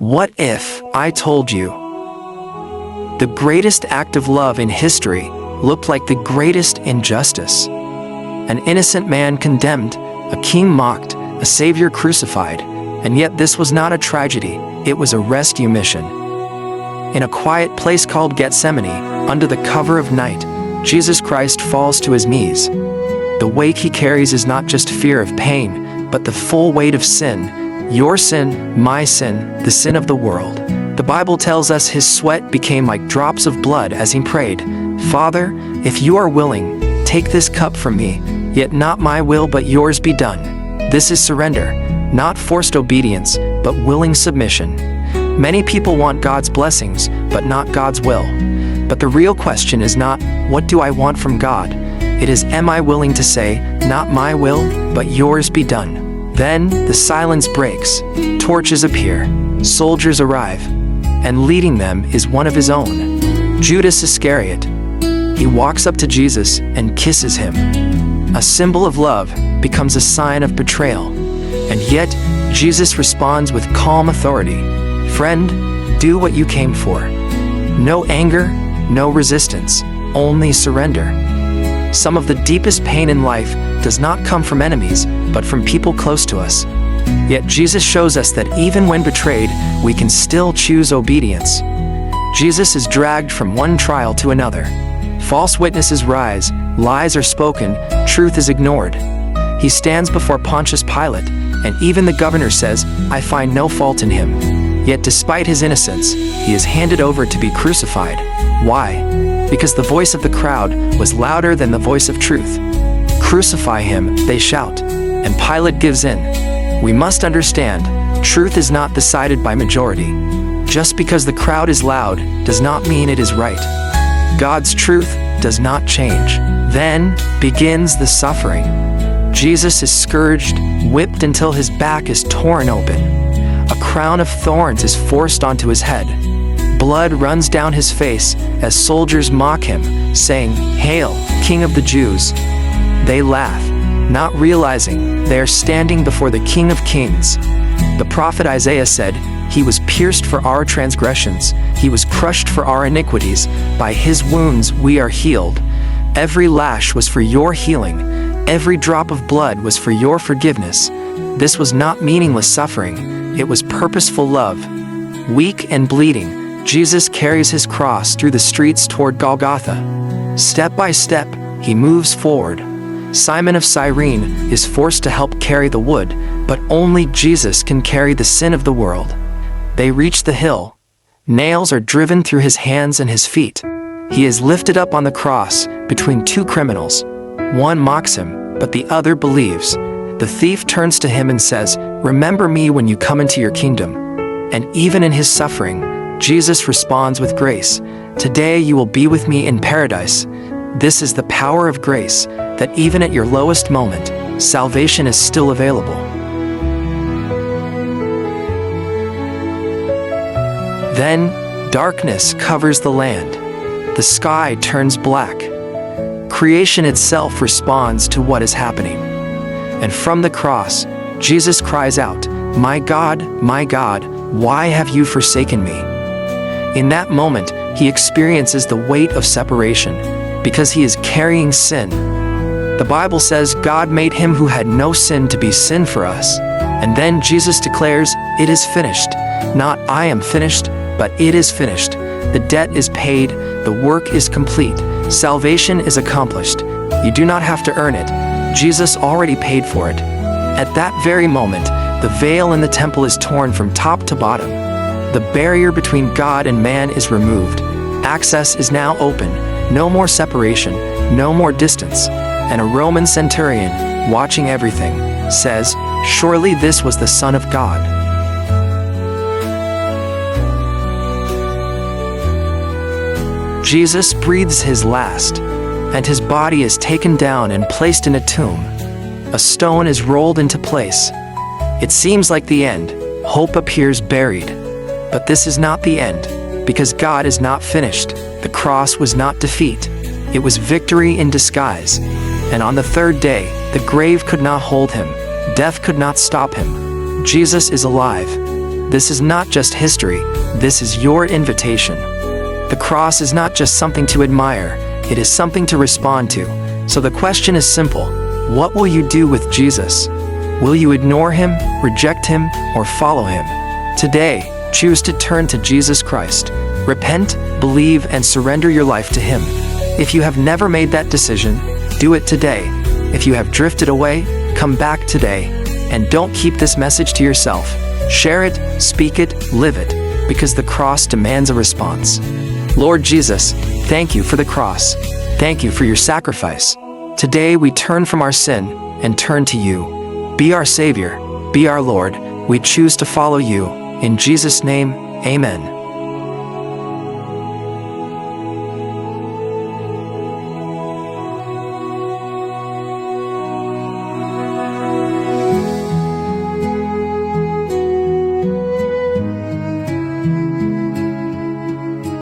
What if I told you the greatest act of love in history looked like the greatest injustice? An innocent man condemned, a king mocked, a savior crucified, and yet this was not a tragedy, it was a rescue mission. In a quiet place called Gethsemane, under the cover of night, Jesus Christ falls to his knees. The weight he carries is not just fear of pain, but the full weight of sin. Your sin, my sin, the sin of the world. The Bible tells us his sweat became like drops of blood as he prayed, "Father, if you are willing, take this cup from me, yet not my will but yours be done." This is surrender, not forced obedience, but willing submission. Many people want God's blessings, but not God's will. But the real question is not, what do I want from God? It is, am I willing to say, not my will, but yours be done? Then the silence breaks, torches appear, soldiers arrive, and leading them is one of his own, Judas Iscariot. He walks up to Jesus and kisses him. A symbol of love becomes a sign of betrayal. And yet, Jesus responds with calm authority. "Friend, do what you came for." No anger, no resistance, only surrender. Some of the deepest pain in life does not come from enemies, but from people close to us. Yet Jesus shows us that even when betrayed, we can still choose obedience. Jesus is dragged from one trial to another. False witnesses rise, lies are spoken, truth is ignored. He stands before Pontius Pilate, and even the governor says, "I find no fault in him." Yet despite his innocence, he is handed over to be crucified. Why? Because the voice of the crowd was louder than the voice of truth. "Crucify him," they shout, and Pilate gives in. We must understand, truth is not decided by majority. Just because the crowd is loud does not mean it is right. God's truth does not change. Then begins the suffering. Jesus is scourged, whipped until his back is torn open. A crown of thorns is forced onto his head. Blood runs down his face as soldiers mock him, saying, "Hail, King of the Jews." They laugh, not realizing they are standing before the King of Kings. The prophet Isaiah said, "He was pierced for our transgressions, he was crushed for our iniquities, by his wounds we are healed." Every lash was for your healing, every drop of blood was for your forgiveness. This was not meaningless suffering, it was purposeful love. Weak and bleeding, Jesus carries his cross through the streets toward Golgotha. Step by step, he moves forward. Simon of Cyrene is forced to help carry the wood, but only Jesus can carry the sin of the world. They reach the hill. Nails are driven through his hands and his feet. He is lifted up on the cross between two criminals. One mocks him, but the other believes. The thief turns to him and says, "Remember me when you come into your kingdom." And even in his suffering, Jesus responds with grace. "Today you will be with me in paradise." This is the power of grace, that even at your lowest moment, salvation is still available. Then, darkness covers the land. The sky turns black. Creation itself responds to what is happening. And from the cross, Jesus cries out, my God, why have you forsaken me?" In that moment, he experiences the weight of separation, because he is carrying sin. The Bible says God made him who had no sin to be sin for us. And then Jesus declares, "It is finished." Not "I am finished," but "it is finished." The debt is paid, the work is complete, salvation is accomplished. You do not have to earn it. Jesus already paid for it. At that very moment, the veil in the temple is torn from top to bottom. The barrier between God and man is removed. Access is now open. No more separation, no more distance. And a Roman centurion, watching everything, says, "Surely this was the Son of God." Jesus breathes his last, and his body is taken down and placed in a tomb. A stone is rolled into place. It seems like the end. Hope appears buried. But this is not the end, because God is not finished. The cross was not defeat. It was victory in disguise. And on the third day, the grave could not hold him. Death could not stop him. Jesus is alive. This is not just history, this is your invitation. The cross is not just something to admire, it is something to respond to. So the question is simple: what will you do with Jesus? Will you ignore him, reject him, or follow him? Today, choose to turn to Jesus Christ. Repent, believe, and surrender your life to him. If you have never made that decision, do it today. If you have drifted away, come back today. And don't keep this message to yourself. Share it, speak it, live it, because the cross demands a response. Lord Jesus, thank you for the cross. Thank you for your sacrifice. Today we turn from our sin and turn to you. Be our Savior, be our Lord. We choose to follow you. In Jesus' name, amen.